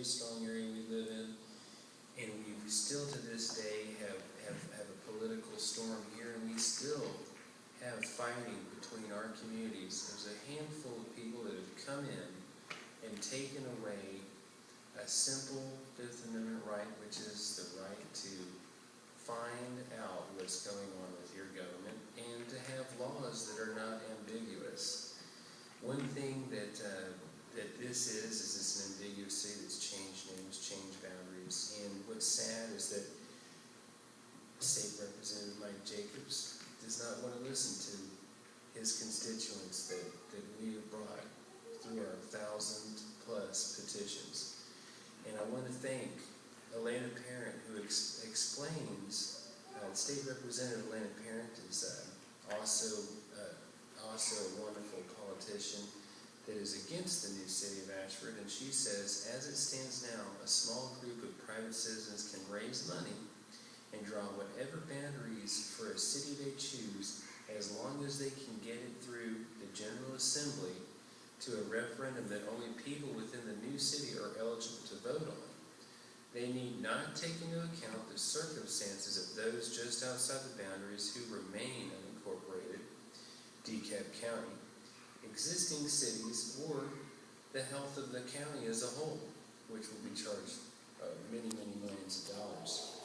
very strong area we live in, and we still to this day have a political storm here, and we still have fighting between our communities. There's a handful of people that have come in and taken away a simple Fifth Amendment right, which is the right to find out what's going on with your government and to have laws that are not ambiguous. One thing that this is an ambiguous city that's changed names, changed boundaries, and what's sad is that State Representative Mike Jacobs does not want to listen to his constituents that we have brought through our 1,000+ petitions. And I want to thank Elena Parent, who explains, State Representative Elena Parent is also a wonderful politician that is against the new city of Ashford, and she says, as it stands now, a small group of private citizens can raise money and draw whatever boundaries for a city they choose, as long as they can get it through the General Assembly to a referendum that only people within the new city are eligible to vote on. They need not take into account the circumstances of those just outside the boundaries who remain unincorporated, DeKalb County, existing cities, or the health of the county as a whole, which will be charged many, many millions of dollars.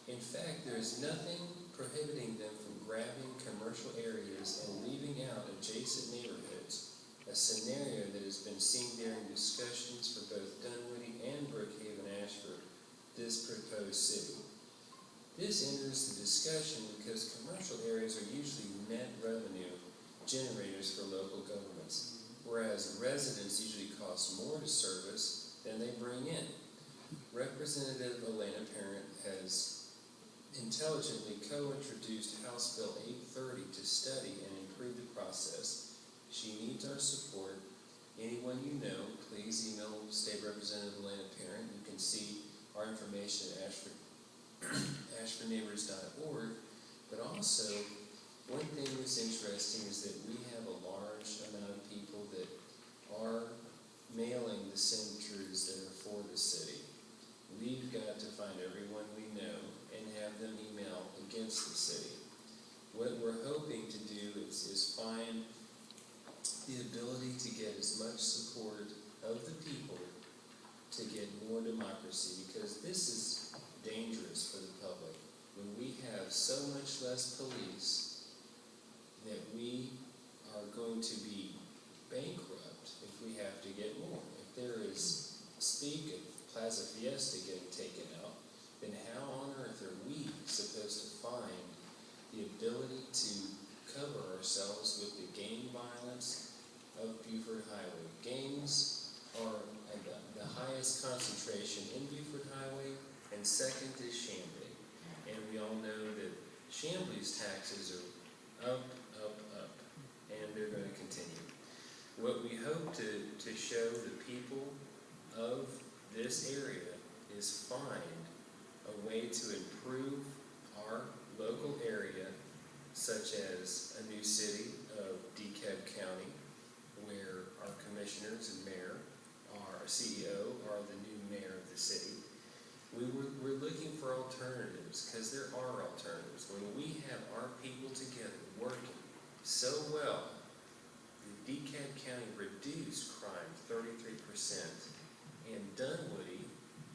In fact, there is nothing prohibiting them from grabbing commercial areas and leaving out adjacent neighborhoods, a scenario that has been seen during discussions for both Dunwoody and Brookheaven Ashford, this proposed city. This enters the discussion because commercial areas are usually net revenue generators for local governments, whereas residents usually cost more to service than they bring in. Representative Elena Parent has intelligently co-introduced House Bill 830 to study and improve the process. She needs our support. Anyone you know, please email State Representative Elena Parent. You can see our information at ashfordneighbors.org, but also one thing that's interesting is that we have a large amount of people that are mailing the signatures that are for the city. We've got to find everyone we know and have them email against the city. What we're hoping to do is find the ability to get as much support of the people to get more democracy, because this is dangerous for the public. When we have so much less police, that we are going to be bankrupt if we have to get more. If there is speak of Plaza Fiesta getting taken out, then how on earth are we supposed to find the ability to cover ourselves with the gang violence of Buford Highway? Gangs are at the highest concentration in Buford Highway, and second is Chamblee. And we all know that Chamblee's taxes are up, and they're going to continue. What we hope to show the people of this area is find a way to improve our local area, such as a new city of DeKalb County, where our commissioners and mayor, our CEO, are the new mayor of the city. We're looking for alternatives, because there are alternatives. When we have our people together working so well, the DeKalb County reduced crime 33%, and Dunwoody,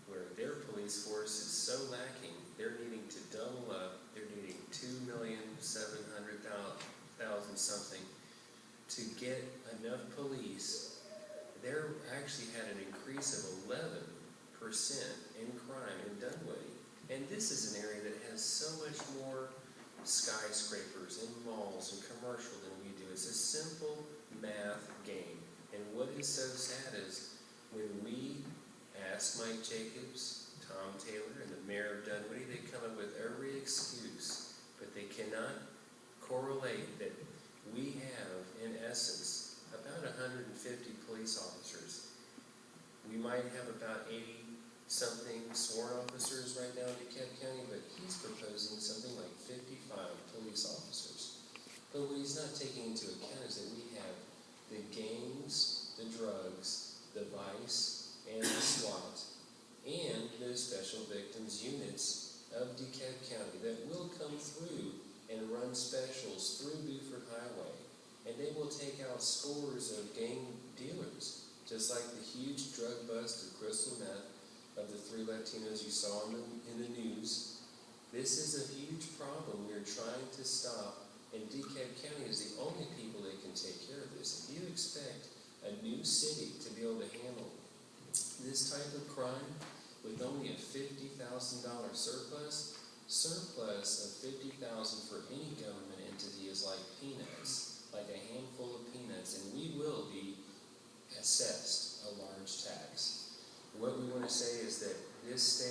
where their police force is so lacking, they're needing to double up. They're needing 2,700,000 something to get enough police. They're actually had an increase of 11% in crime in Dunwoody, and this is an area that has so much more skyscrapers and malls and commercial than we do. It's a simple math game. And what is so sad is when we ask Mike Jacobs, Tom Taylor, and the mayor of Dunwoody, they come up with every excuse, but they cannot correlate that we have, in essence, about 150 police officers. We might have about 80-something sworn officers right now in DeKalb County, but he's proposing something like 55 police officers. But what he's not taking into account is that we have the gangs, the drugs, the vice, and the SWAT specials through Buford Highway, and they will take out scores of gang dealers, just like the huge drug bust of crystal meth of the 3 Latinos you saw in the news. This is a huge problem we are trying to stop, and DeKalb County is the only people that can take care of this. If you expect a new city to be able to handle this type of crime with only a $50,000 surplus of $50,000 for any government entity is like peanuts, like a handful of peanuts, and we will be assessed a large tax. What we want to say is that this state